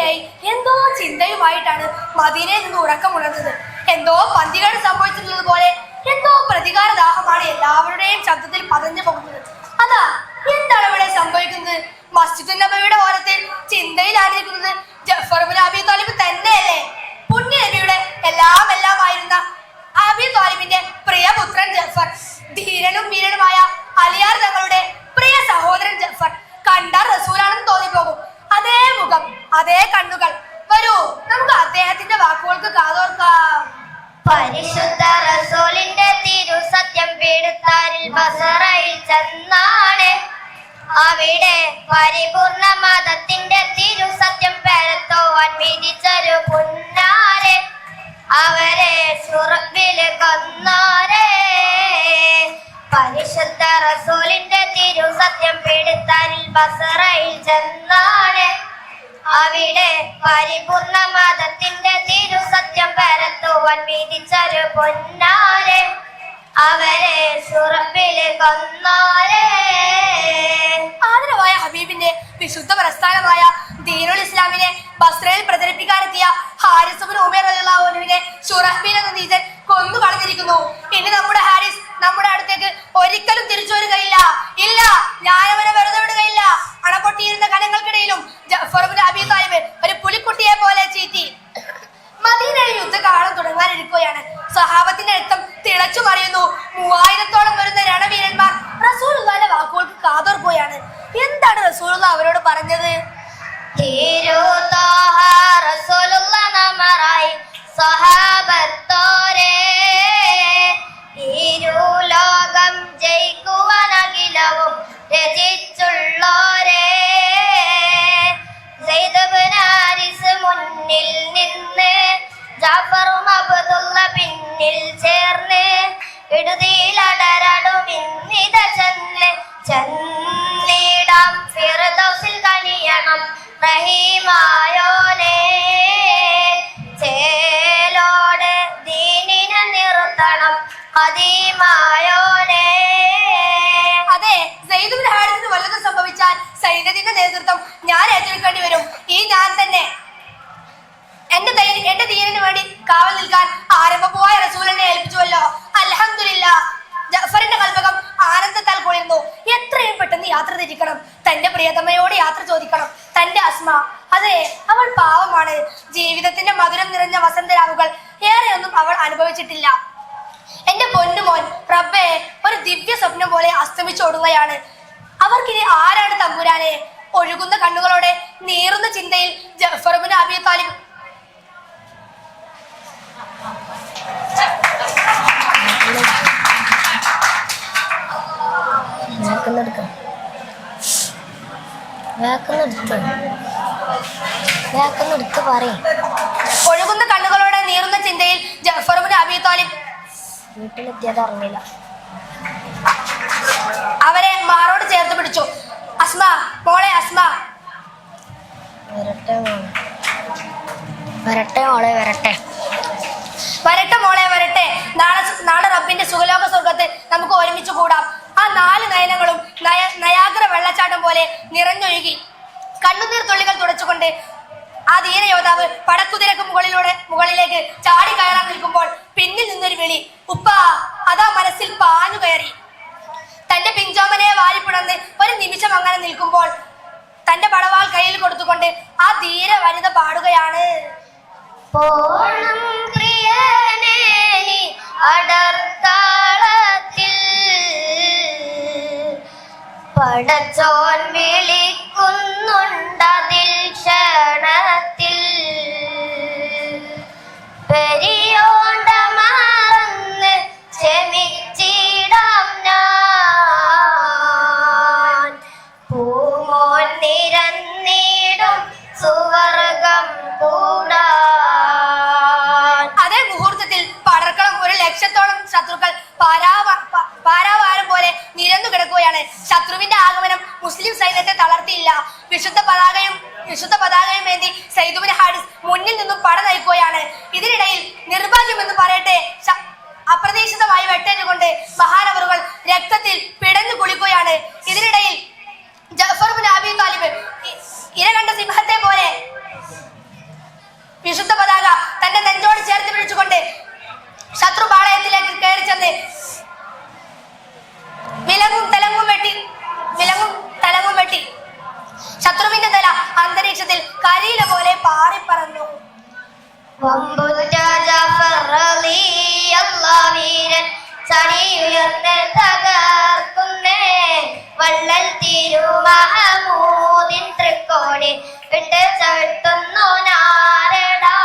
രാത്രിയായി എന്തോ ചിന്തയുമായിട്ടാണ് മദീനയിൽ നിന്ന് ഉറക്കമുണർന്നത്. എന്തോ പന്തികേട് സംഭവിച്ചിട്ടുള്ളത് പോലെ എന്തോ പ്രതികാരദാഹമാണ് എല്ലാവരുടെയും ശബ്ദത്തിൽ പതഞ്ഞു പോകുന്നത്. അതാ എന്താണ് ഇവിടെ സംഭവിക്കുന്നത്? മസ്ജിദുൻ നബവിയുടെ ഓരത്തിൽ ചിന്തയിലായിരിക്കുന്നത് ജഅഫർ ഇബ്നു അബീ ത്വാലിബ് തന്നെയല്ലേ? പുണ്യ നബിയുടെ എല്ലാമായിരുന്ന അബീ ത്വാലിബിന്റെ പ്രിയപുത്രൻ ജഅഫർ, ധീരനും വീരനുമായ അലിയാർ തങ്ങളുടെ പ്രിയ സഹോദരൻ ജഅഫർ. കണ്ടാൽ റസൂലാണെന്ന് തോന്നിപ്പോകും. അതേ മുഖം, അതേ കണ്ണുകൾ. വരൂ, നമുക്ക് അദ്ദേഹത്തിന്റെ വാക്കുകൾക്ക് കാതോർക്കാം. പരിശുദ്ധ റസൂലിന്റെ തിരുസത്യം പീടുത്താരിൽ ബസറയിൽ ചെന്നാണ്. അവിടെ പരിപൂർണ മതത്തിന്റെ തിരുസത്യം പരത്തുവാൻ വിധിച്ചൊരു പുന്നാരെ. അവരെ സുറബില് കൊന്നാരെ. പരിശുദ്ധ റസൂലിന്റെ തിരുസത്യം പീടുത്താരിൽ ബസറയിൽ ചെന്നാണ്. അവിടെ പരിപൂർണ മതത്തിന്റെ തിരുസത്യം പരത്തുവാൻ വിധിച്ചൊരു പൊന്നാരെ. അവരെ സുറബില് കൊന്നാരെ. ആദരവായ ഹബീബിന്റെ വിശുദ്ധ പ്രസ്ഥാനമായ ദീനുൽ ഇസ്ലാമിനെ ബസ്രയിൽ പ്രചരിപ്പിക്കാനെത്തിയ ഹാരിസ് ഇബ്നു ഉമൈർ റളിയല്ലാഹു അൻഹുവിനെ ശുറഹ്ബീൽ എന്ന നീചൻ കൊന്നു കളഞ്ഞിരിക്കുന്നു. ഇനി നമ്മുടെ ഹാരിസ് നമ്മുടെ അടുത്തേക്ക് ഒരിക്കലും തിരിച്ചു വരികയില്ല. ഇല്ല, ഞാനവനെ വെറുതെ വിടുകയില്ല. അണപൊട്ടിയിരുന്ന കണങ്ങൾക്കിടയിലും ജഅഫർ ഇബ്നു അബീ ത്വാലിബ് ഒരു പുലിക്കുട്ടിയെ പോലെ ചീറ്റി. മദീനയിൽ യുദ്ധകാലം തുടങ്ങാനിരിക്കുകയാണ്. സഹാബത്തിന്റെ രക്തം തിളച്ചു മറിയുന്നു. 3000-ഓളം വരുന്ന രണവീരന്മാർ റസൂലുള്ളാഹിന്റെ വാക്കുകൾക്ക് കാതോർക്കുകയാണ്. എന്താണ് റസൂലുള്ളാഹി അവരോട് പറഞ്ഞത്? ലോകം ജയിക്കുവാനകിലവും രചിച്ചുള്ളോരേ. മുന്നിൽ നിന്ന് ജാഫറും അബ്ദുള്ള പിന്നിൽ ചേർന്ന് ഇടുതിയിലടരടുമിന്നിത ചെന്നിടാം ഫിർദൗസിൽ കനിയണം റഹീമായോനെ. ചേലോടെ ദീനിനെ നിർത്തണം ഖദീമായോനെ. അതെ, സെയ്ദ് ഇബ്നു ഹാരിസിന് വല്ലതും സംഭവിച്ചാൽ സൈന്യത്തിന്റെ നേതൃത്വം ഞാൻ ഏറ്റെടുക്കേണ്ടി വരും. ഈ ഞാൻ തന്നെ എന്റെ ദീനിന് വേണ്ടി കാവൽ നിൽക്കാൻ ആരംഭപ്പോയ റസൂലിനെ ഏൽപ്പിച്ചുവല്ലോ. അൽഹംദുലില്ലാ. ജഅഫറിന്റെ കൽബകം ആനന്ദത്താൽ കുളിർന്നു. എത്രയും പെട്ടെന്ന് യാത്ര തിരിക്കണം. തന്റെ പ്രിയതമയോട് യാത്ര ചോദിക്കണം. തന്റെ അസ്മ, അതെ, അവൾ പാവമാണ്. ജീവിതത്തിന്റെ മധുരം നിറഞ്ഞ വസന്തരാവുകൾ ഏറെയൊന്നും അവൾ അനുഭവിച്ചിട്ടില്ല. എന്റെ പൊന്നുമോൻ റബ്ബേ ഒരു ദിവ്യ സ്വപ്നം പോലെ അസ്തമിച്ചോടുകയാണ്. അവർക്കിനി ആരാണ് തമ്പുരാനെ? ഒഴുകുന്ന കണ്ണുകളോടെ നീറുന്ന ചിന്തയിൽ ജഅഫർ ഇബ്നു അബീ ത്വാലിബ് ഒഴുകുന്ന കണ്ണുകളോടെ നീറുന്ന ചിന്തയിൽ ജഅഫർ ഇബ്നു അബീ ത്വാലിബ് വീട്ടിലെത്തിയത് അറിഞ്ഞില്ല. അവരെ മാറോട് ചേർത്ത് പിടിച്ചു. അസ്മ, മോളെ അസ്മ, വരട്ടെ മോളെ വരട്ടെ. വരട്ടെ മോളെ വരട്ടെ. നാളെ റബ്ബിന്റെ സുഖലോക സ്വർഗത്ത് നമുക്ക് ഒരുമിച്ച് കൂടാം. ആ 4 നയനങ്ങളും നയാഗ്ര വെള്ളച്ചാട്ടം പോലെ നിറഞ്ഞൊഴുകി. കണ്ണുനീർ തുള്ളികൾ തുടച്ചുകൊണ്ട് ആ ധീരയോദ്ധാവ് പടക്കുതിരക്ക് മുകളിലേക്ക് ചാടി കയറാൻ നിൽക്കുമ്പോൾ പിന്നിൽ നിന്നൊരു വിളി. ഉപ്പാ. അതാ മനസ്സിൽ പാഞ്ഞു കയറി. തന്റെ പിഞ്ചോമനയെ വാരിപ്പിടന്ന് ഒരു നിമിഷം അങ്ങനെ നിൽക്കുമ്പോൾ തന്റെ പടവാൾ കയ്യിൽ കൊടുത്തുകൊണ്ട് ആ ധീര വനിത പാടുകയാണ്. പോണം പ്രിയനേ അടർത്താളത്തിൽ പടച്ചോൻ വിളിക്കുന്നുണ്ടതിൽ ക്ഷണത്തിൽ. പെരിയോണ്ട മറന്ന് ക്ഷമിച്ചിടാം ഞാൻ. പൂമോൻ നിരന്നിടും സുവർഗം കൂടാൻ. അതേ മുഹൂർത്തത്തിൽ പടർക്കളം 1 ലക്ഷത്തോളം ശത്രുക്കൾ പാരാവാരം പോലെ നിരന്നു കിടക്കുകയാണ്. ശത്രുവിന്റെ ആഗമനം മുസ്ലിം സൈന്യത്തെ തളർത്തിയില്ല. വിശുദ്ധ പതാകയും ഏന്തി സെയ്ദ് ഇബ്നു ഹാരിസ് മുന്നിൽ നിന്നും പട നയിക്കുകയാണ്. ഇതിനിടയിൽ നിർഭാഗ്യമെന്ന് പറയട്ടെ, അപ്രതീക്ഷിതമായി വെട്ടേറ്റുകൊണ്ട് മഹാനവറുകൾ രക്തത്തിൽ പിടഞ്ഞു കുളിക്കുകയാണ്. ഇതിനിടയിൽ ജഅഫർ ഇബ്നു അബീ ത്വാലിബ് ഇര കണ്ട സിംഹത്തെ പോലെ പാറിപ്പറന്നു. വമ്പുറ്റ ജാഫർ റളിയല്ലാഹു വീരൻ ചടിയുയർന്ന് തകർക്കുന്നേ വള്ളൽ തിരു മഹമൂദിൻ തൃക്കോടി വിട്ട് ചവിട്ടുന്നു നാരടാ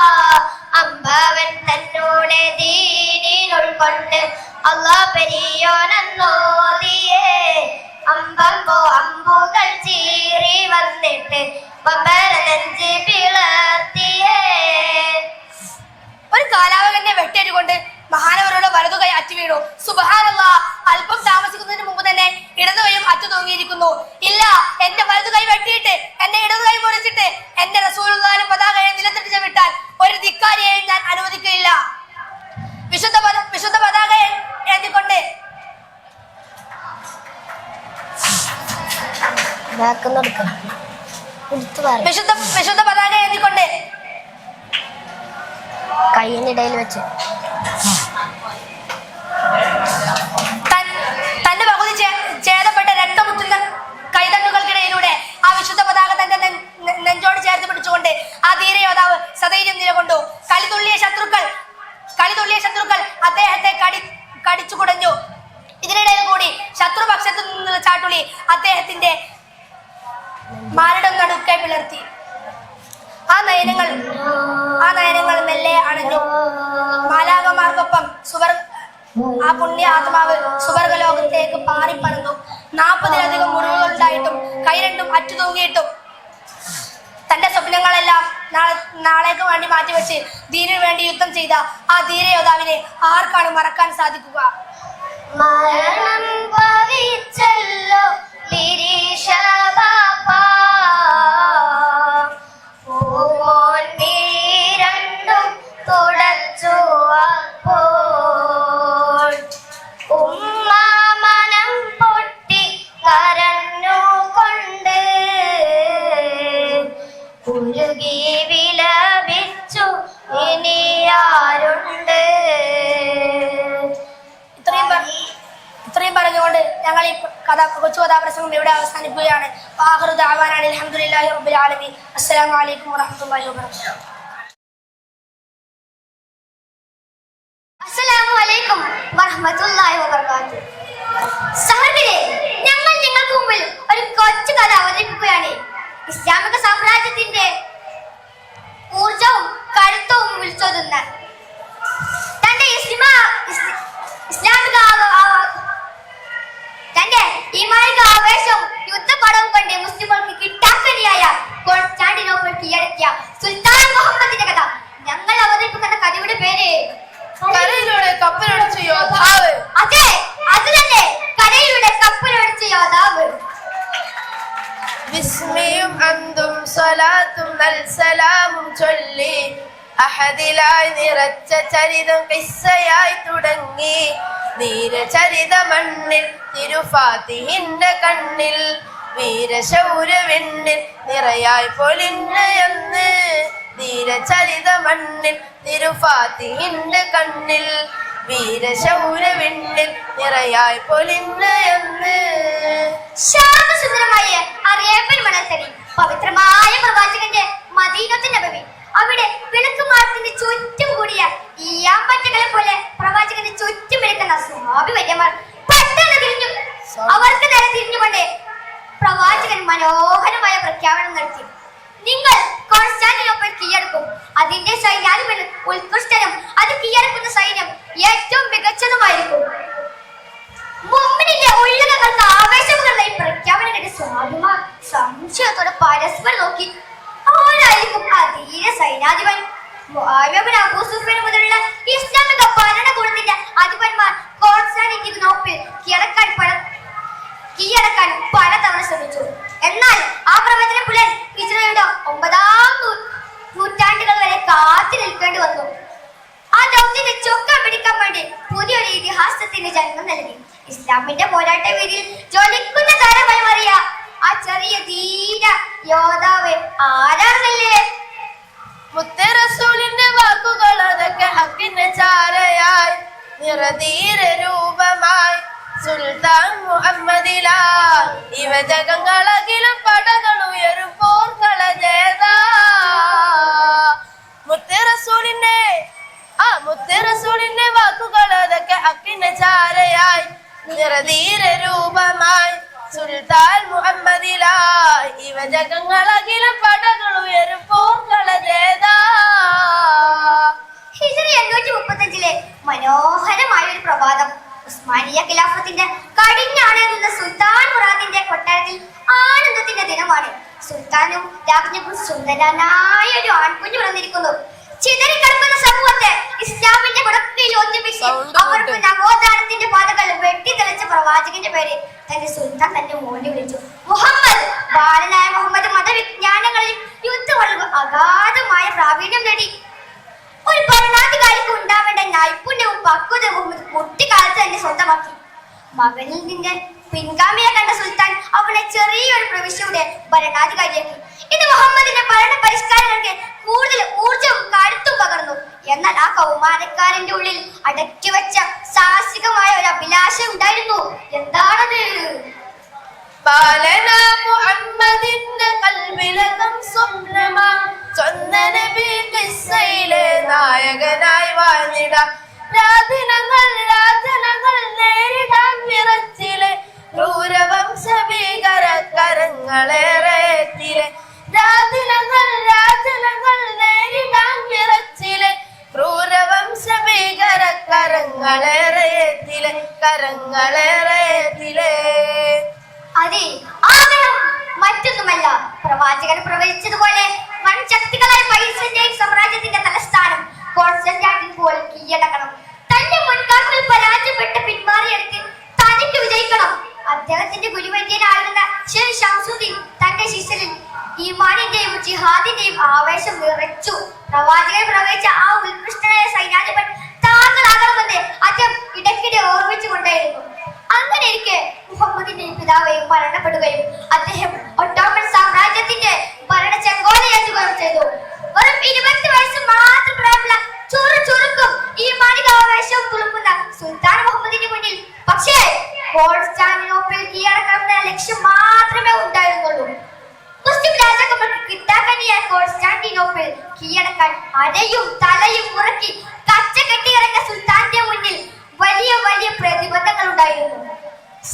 അമ്പവൻ തന്നോടെ ദീനിനുൾക്കൊണ്ട് അല്ലാഹ് പെരിയോനെന്നോദിയേ അമ്പമ്പോ അമ്പുകൾ ചീറി വന്നിട്ട് ബമ്പര നെഞ്ചി പിളർത്തിയേ. ഒരു കാലാവകനെ വെട്ടേറ്റുകൊണ്ട് മഹാനവരുടെ വലതുകൈ അറ്റു വീണു. സുബ്ഹാനല്ലാഹ്, അല്പം താമസിക്കുന്നതിന് മുമ്പ് തന്നെ ഇടതുകൈയും അറ്റു തൂങ്ങിയിരിക്കുന്നു. ഇല്ല, എന്റെ വലതുകൈ വെട്ടിയിട്ട് എന്റെ ഇടതുകൈ മുറിച്ചിട്ട് എന്റെ റസൂലുള്ളാഹിന്റെ പതാകയെ നിലത്തിട്ട് വിട്ടാൽ ഒരു ധിക്കാരിയെയും ഞാൻ അനുവദിക്കുകയില്ല. വിശുദ്ധ പതാകയെ ഏന്തിക്കൊണ്ട് വിശുദ്ധ പതാക ഏന്തിക്കൊണ്ട് കയ്യിനിടയിൽ വെച്ച് തന്റെ പകുതി ഛേദപ്പെട്ട രക്തമുറ്റുന്ന കൈതണ്ണുകൾക്കിടയിലൂടെ ആ വിശുദ്ധ പതാക തന്റെ നെഞ്ചോട് ചേർത്ത് പിടിച്ചുകൊണ്ട് ആ ധീരയോദ്ധാവ് സധൈര്യം നിലകൊണ്ടു. കളിതുള്ളിയ ശത്രുക്കൾ അദ്ദേഹത്തെ കടിച്ചു കുടഞ്ഞു. ഇതിനിടയിൽ കൂടി ശത്രുപക്ഷത്തു നിന്നുള്ള ചാട്ടുളി അദ്ദേഹത്തിന്റെ മാരടം നടുക്കെ പിളർത്തി. ആ നയനങ്ങൾ മെല്ലെ അണഞ്ഞു. മാലാകമാർക്കൊപ്പം ആ പുണ്യ ആത്മാവ് സുവർഗലോകത്തേക്ക് പാറിപ്പറന്നു. 40-ലധികം മുറിവുകളുണ്ടായിട്ടും കൈ രണ്ടും അറ്റു തൂങ്ങിയിട്ടും തന്റെ സ്വപ്നങ്ങളെല്ലാം നാളേക്ക് വേണ്ടി മാറ്റിവെച്ച് ദീനിനു വേണ്ടി യുദ്ധം ചെയ്ത ആ ധീരയോദ്ധാവിനെ ആർക്കാണ് മറക്കാൻ സാധിക്കുക? മരണം ഭവിച്ചല്ലോ ലിരീഷ ബാപ്പാ പൂമോൻ രണ്ടും തുടച്ചു അപ്പോൾ ഉമ്മ മനം പൊട്ടി കരഞ്ഞുകൊണ്ട് ഉരുകി വിലപിച്ചു ഇനി ആരുണ്ട്. ഇത്രയും പറഞ്ഞുകൊണ്ട് ഞങ്ങൾ ഈ കൊച്ചു കഥാപ്രസംഗം ഇവിടെ അവസാനിക്കുകയാണ്. ആഖിറു ദഅവാനാ അൽഹംദുലില്ലാഹി റബ്ബിൽ ആലമീൻ. അസ്സലാമു അലൈക്കും വറഹ്മത്തുള്ളാഹി വബറകാതുഹു. അസ്സലാമു അലൈക്കും വറഹ്മത്തുള്ളാഹി വബറകാതുഹു. സഹോദരരെ, ഞങ്ങൾ നിങ്ങൾക്ക് മുമ്പിൽ ഒരു കൊച്ചു കഥ അവതരിപ്പിക്കുകയാണ്. ഇസ്ലാമിക സാമ്രാജ്യത്തിന്റെ ഊർജവും കരുത്തവും വിളിച്ചോതുന്ന തന്റെ ഈമാനിക ആവേശവും യുദ്ധപടവും കൊണ്ട് മുസ്ലിമുകൾക്ക് കിട്ടാക്കനിയായ കോൺസ്റ്റാന്റിനോപ്പിൾ കീഴടക്കിയ സുൽത്താൻ മുഹമ്മദിന്റെ കഥ ഞങ്ങൾ അവതരിപ്പിക്കുന്ന കഥയുടെ പേര് കരയിലൂടെ കപ്പലടിച്ച യോദ്ധാവ്. അതെ, അത് തന്നെ, കരയിലൂടെ കപ്പലടിച്ച യോദ്ധാവ്. ബിസ്മിയും അന്തും സ്വലാത്തും നൽസലാമും ചൊല്ലി അഹദിലായി നിറച്ച ചരിതം കിസ്സയായി തുടങ്ങി. ധീരചരിത മണ്ണിൽ തിരുഫാത്തിഹിന്റെ കണ്ണിൽ വീരശൗര്യവെണ്ണിൽ നിറയായി പൊലിഞ്ഞയന്ന്. ധീരചരിത മണ്ണിൽ തിരുഫാത്തിഹിന്റെ കണ്ണിൽ വീരശൗര്യവെണ്ണിൽ നിറയായി പൊലിഞ്ഞയന്ന്. ശ്യാമസുന്ദരമായ അറിയപ്പൻ മണൽത്തരി പവിത്രമായ പ്രവാചകന്റെ മദീനത്ത് നബവി. അവിടെ വിളക്കുമാടത്തിന്റെ ചുറ്റും കൂടിയ ഈയാമ്പറ്റകളെ പോലെ പ്രവാചകന്റെ ചുറ്റും എടുക്കുന്ന സ്വഭാവി വര്യന്മാർ പെട്ടെന്ന് തിരിഞ്ഞു. അവർക്ക് നേരെ തിരിഞ്ഞുകൊണ്ട് പ്രവാചകൻ മനോഹരമായ പ്രഖ്യാപനം നടത്തി. നിങ്ങൾ കോൺസ്റ്റാന്റിനോപ്പിൾ കീഴടക്കും. അതിന്റെ സൈന്യാധിപൻ ഉത്കൃഷ്ടനും അത് കീഴടക്കുന്ന സൈന്യം ഏറ്റവും മികച്ചതുമായിരിക്കും. മുമ്പിലെ ഉള്ളകങ്ങൾക്ക് ആവേശമുള്ള ഈ പ്രഖ്യാപനം കേട്ട് സ്വാഭിമാർ സംശയത്തോടെ പരസ്പരം നോക്കി. ആരായിരിക്കും ആ ധീര സൈന്യാധിപൻ? അബൂ സുഫിയാൻ മുതലുള്ള ഇസ്ലാമിക ഭരണകൂടത്തിന്റെ അധിപന്മാർ കോൺസ്റ്റാന്റിനോപ്പിൾ കീഴടക്കാൻ പലതവണ ശ്രമിച്ചു. എന്നാൽ ആ പ്രവചന പുലൻ ഹിജ്റയുടെ 9-ാം നൂറ്റാണ്ടുകൾ വരെ കാത്തു നിൽക്കേണ്ടി വന്നു. ആ ദൗത്യത്തെ ചൊക്കാൻ പിടിക്കാൻ വേണ്ടി പുതിയൊരു ഇതിഹാസത്തിന് ജന്മം നൽകി. ഇസ്ലാമിന്റെ പോരാട്ട വീതിയിൽ ജ്വലിക്കുന്ന താരമായി മാറിയ ആ ചെറിയ ധീര യോദ്ധാവ് ആരാണല്ലേ? മുത്തേ റസൂലിന്റെ വാക്കുകൾ അതൊക്കെ ഹക്കിന്റെ ചാരയായി നിറധീര രൂപമായി സുൽത്താൻ മുഹമ്മദിലാ യുവജകങ്ങളകിലും പടകൾ ഉയരും പോർക്കള ജേതാ. ധീര രൂപമായി സുൽത്താൻ മുഹമ്മദിലായി യുവജകങ്ങളകിലും പടകൾ ഉയരും പോർക്കളജേതാ. ഹിജ്റ 835 മനോഹരമായ ഒരു പ്രഭാതം ഉസ്മാനിയ ഖിലാഫത്തിന്റെ കടിഞ്ഞാണേറുന്ന സുൽത്താൻ മുറാദിന്റെ കൊട്ടാരത്തിൽ ആനന്ദത്തിന്റെ ദിനമാണ്. സുൽത്താനും രാജ്ഞിക്കും സുന്ദരനായ ഒരു ആൺകുഞ്ഞു പിറന്നിരിക്കുന്നു. ചിതറിക്കിടക്കുന്ന സമൂഹത്തെ ഇസ്ലാമിന്റെ കുടക്കയിൽ ഒന്നിപ്പിച്ച് അവർക്ക് നവോത്ഥാനത്തിന്റെ പാതകൾ വെട്ടിത്തെളിച്ച പ്രവാചകന്റെ പേര് തന്റെ സുൽത്താൻ തന്റെ മോനെ വിളിച്ചു മുഹമ്മദ്. ബാലനായ മുഹമ്മദ് മതവിജ്ഞാനങ്ങളിൽ യുദ്ധങ്ങളിൽ അഗാധമായ പ്രാവീണ്യം നേടി. ഒരു ഭരണാധികാരിക്ക് ഉണ്ടാവേണ്ട നൈപുണ്യവും പക്വതവും കുട്ടിക്കാലത്ത് തന്നെ സ്വന്തമാക്കി. മകനിൽ നിന്ന് പിൻഗാമിയെ കണ്ട സുൽത്താൻ അവനെ ചെറിയൊരു പ്രവിശ്യയുടെ ഭരണാധികാരിയാക്കി. ഇത് മുഹമ്മദിന്റെ ഭരണ പരിഷ്കാരങ്ങൾക്ക് കൂടുതൽ ഊർജവും കരുത്തും പകർന്നു. എന്നാൽ ആ കൗമാരക്കാരന്റെ ഉള്ളിൽ അടക്കി വെച്ച സാഹസികമായ ഒരു അഭിലാഷം ഉണ്ടായിരുന്നു. എന്താണത്? ബാലന മുഹമ്മദിന്റെ കൽവിലകം സ്വപ്നമാ ചൊന്ന നബി ഖിസ്സയിലെ നായകനായി വാഴ്ന്നിടാം. രാജനങ്ങൾ നേരിടാൻ വിറച്ചിലെ ക്രൂരവംശ ഭീകര കരങ്ങളേറെത്തിലെ. രാജനങ്ങൾ നേരിടാൻ വിറച്ചിലെ ക്രൂരവംശ ഭീകര കരങ്ങളേറെത്തിലെ. അതെ, ആഗ്രഹം മറ്റൊന്നുമല്ല. പ്രവാചകൻ പ്രവചിച്ചതുപോലെ വൻ ശക്തികളായ പൈസന്റെയും സാമ്രാജ്യത്തിന്റെ തലസ്ഥാനം കോൺസ്റ്റന്റൈനോപ്പിൾ കീഴടക്കണം. തന്റെ മുൻഗാമികൾ പരാജയപ്പെട്ട് പിന്മാറിയെടുത്ത് തനിക്ക് വിജയിക്കണം. അദ്ദേഹത്തിന്റെ ഗുരുവര്യനായിരുന്ന ഷേഖ് ശംസുദ്ദീൻ തന്റെ ശിഷ്യരിൽ ഈമാനിന്റെയും ജിഹാദിന്റെയും ആവേശം നിറച്ചു. പ്രവാചകൻ പ്രവചിച്ച ആ ഉത്കൃഷ്ടനായ സൈന്യാധിപൻ താങ്കളാകണമെന്ന് അദ്ദേഹം ഇടയ്ക്കിടെ ഓർമ്മിച്ചുകൊണ്ടേയിരുന്നു. അങ്ങനെ ഇരിക്കെ മുഹമ്മദിന്റെ പിതാവയും മരണപ്പെടുകയും അദ്ദേഹം ഒട്ടോമൻ സാമ്രാജ്യത്തിന്റെ ഭരണ ചെങ്കോലയേറ്റുകയും ചെയ്തു. വെറും 20 വയസ്സ് മാത്രം പ്രായമുള്ള ചുറുചുറുക്കും ഈ മാനികാവേശവും തുളുമ്പുന്ന സുൽത്താൻ മുഹമ്മദിന്റെ മുന്നിൽ പക്ഷേ കോൺസ്റ്റാന്റിനോപ്പിൾ കീഴടക്കണമെന്ന ലക്ഷ്യം മാത്രമേ ഉണ്ടായിരുന്നുള്ളൂ. മുസ്ലിം രാജാക്കന്മാർക്ക് കിട്ടാക്കനിയായ കോൺസ്റ്റാന്റിനോപ്പിൾ കീഴടക്കാൻ അരയും തലയും ഉറക്കി കച്ചകെട്ടിയിറങ്ങിയ സുൽത്താന്റെ മുന്നിൽ വലിയ വലിയ പ്രതിബന്ധങ്ങൾ ഉണ്ടായിരുന്നു.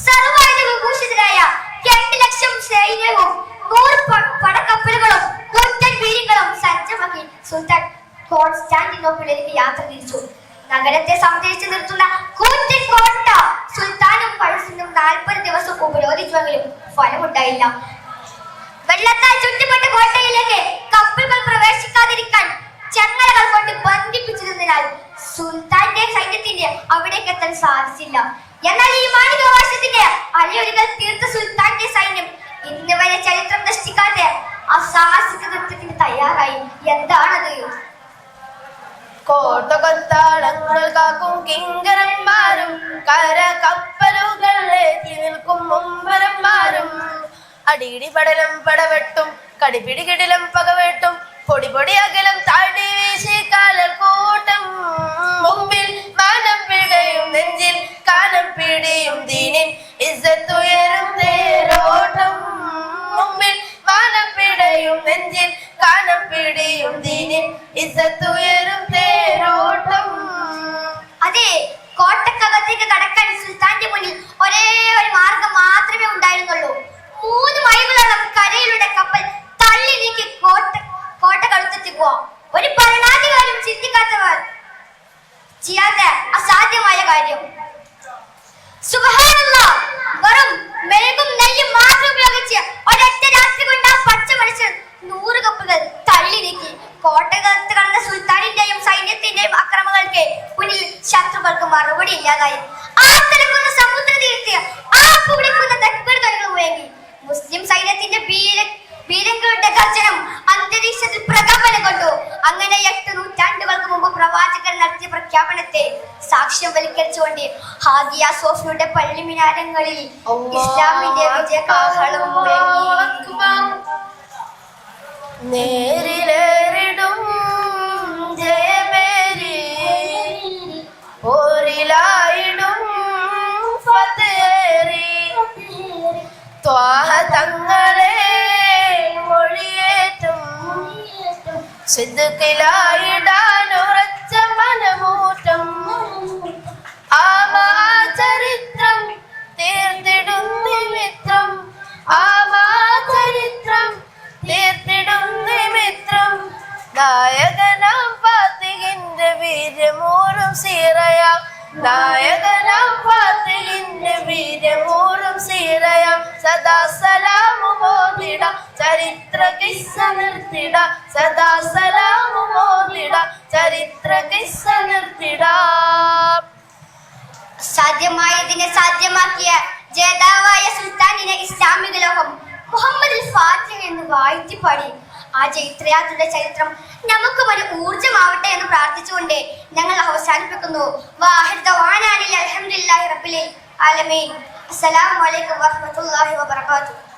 സർവായുധ വിഭൂഷിതരായ 2 ലക്ഷം സൈന്യവും 100 പടക്കപ്പലുകളും 100 വീര്യങ്ങളും സജ്ജമാക്കി സുൽത്താൻ കോൺസ്റ്റാന്റിനോപ്പിളിലേക്ക് യാത്ര തിരിച്ചു. നഗരത്തെ സംരക്ഷിച്ചു നിർത്തുന്ന കൂറ്റൻ കോട്ട സുൽത്താനും പഴസിനും 40 ദിവസം ഉപരോധിച്ചുവെങ്കിലും ഫലമുണ്ടായില്ല. വെള്ളത്താൽ ചുറ്റപ്പെട്ട കോട്ടയിലേക്ക് കപ്പലുകൾ പ്രവേശിക്കാതിരിക്കാൻ ചങ്ങലകൾ കൊണ്ട് ബന്ധിപ്പിച്ചിരുന്നതിനാൽ സുൽത്താന്റെ സൈന്യത്തിന് അവിടേക്ക് എത്താൻ സാധിച്ചില്ല. എന്നാൽ ഈ മാനികാവകാശത്തിന്റെ അലയൊലികൾ തീർത്ത സുൽത്താന്റെ സൈന്യം ഇന്ന് വരെ ചരിത്രം നശിക്കാതെ അസാഹസിക നൃത്തത്തിന് തയ്യാറായി. എന്താണത്? കോട്ടകൊത്താളങ്ങൾ കാക്കും കിങ്കരന്മാരും കര കപ്പലുകൾ ഏറ്റി നിൽക്കും മുമ്പരന്മാരും അടിയിടി പടലം പടവെട്ടും കടിപിടി കിടിലം പകവെട്ടും പൊടി പൊടി അകലം താടി വീശി കാലൽ കൂട്ടം. മുമ്പിൽ മാനം പിടയും നെഞ്ചിൽ കാനം പിടിയും ദീനിൻ ഇസ്സത്തുയരും തേരോട്ടം. മുമ്പിൽ മാനം പിടയും നെഞ്ചിൽ കാനം പിടിയും ദീനിൻ ഇസ്സത്തുയരും തേരോട്ടം. അതെ, കോട്ടക്കകത്തേക്ക് കടക്കാൻ സുൽത്താന്റെ മുന്നിൽ ഒരേ ഒരു മാർഗം മാത്രമേ ഉണ്ടായിരുന്നുള്ളൂ. 3 മൈലുകളോളം കരയിലൂടെ കപ്പൽ തള്ളി നീക്കി കോട്ട കടുത്തെത്തിക്കുക. ഒരു ഭരണാധികാരിയും ചിന്തിക്കാത്തവർ ചെയ്യാത്ത അസാധ്യമായ കാര്യം. സുബ്ഹാനല്ലാഹ്, വെറും മെഴുകും നെയ്യും മാത്രം ഉപയോഗിച്ച് ഒരൊറ്റ രാത്രി കൊണ്ട് ആ പച്ച മനുഷ്യർ 100 കപ്പലുകൾ തള്ളി നീക്കി. കോട്ടകത്ത് കടന്ന സുൽത്താനിന്റെയും സൈന്യത്തിന്റെയും അക്രമങ്ങൾക്ക് മുന്നിൽ ശത്രുക്കൾക്ക് മറുപടി ഇല്ലാതായി. ആ തിളക്കുന്ന സമുദ്രതീരത്ത് ആർപ്പ് വിളിക്കുന്ന തക്ബീർ ധ്വനികൾ മുഴങ്ങി. മുസ്ലിം സൈന്യത്തിന്റെ വീരങ്ങളുടെ ഗർജനം അന്തരീക്ഷത്തിൽ പ്രകമ്പനം കൊണ്ടു. അങ്ങനെ 8 നൂറ്റാണ്ടുകൾക്ക് മുമ്പ് പ്രവാചകൻ നടത്തിയ പ്രഖ്യാപനത്തെ സാക്ഷ്യം വൽക്കരിച്ചുകൊണ്ട് ഹാദിയ സോഫിയുടെ പള്ളി മിനാരങ്ങളിൽ ഇസ്ലാമിന്റെ വിജയകാഹളം മുഴങ്ങി. നേരിലേറിടും ജയമേരി ഓരിലായിടും ഫതേരി ത്വാഹ തങ്ങളെ മൊഴിയേറ്റും സിദ്ദിഖിലായിടാൻ ഉറച്ച മനമൂറ്റം. ആ ചരിത്രം നായകനാം ഫാത്തിഹിന്റെ വീര്യമൂറും സീറയാം നായകനാം ഫാത്തിഹിന്റെ വീര്യമൂറും സീറയാം സദാ സലാമു മോദിട ചരിത്ര കിസ്സ നിർത്തിട സദാ സലാമു മോദിട ചരിത്ര കിസ്സ നിർത്തിട. സാധ്യമായതിനെ സാധ്യമാക്കിയ ജേതാവായ സുൽത്താനിനെ ഇസ്ലാമിക ലോകം മുഹമ്മദ് ഫാത്തിഹ എന്ന് വാഴ്ത്തിപ്പാടി. ആ ചൈത്രയാത്രയുടെ ചരിത്രം നമുക്കും ഒരു ഊർജമാവട്ടെ എന്ന് പ്രാർത്ഥിച്ചുകൊണ്ട് ഞങ്ങൾ അവസാനിപ്പിക്കുന്നു. അൽഹംദുലില്ലാഹി റബ്ബിൽ ആലമീൻ. അസ്സലാമു അലൈക്കും വറഹ്മത്തുള്ളാഹി വബറകാതുഹു.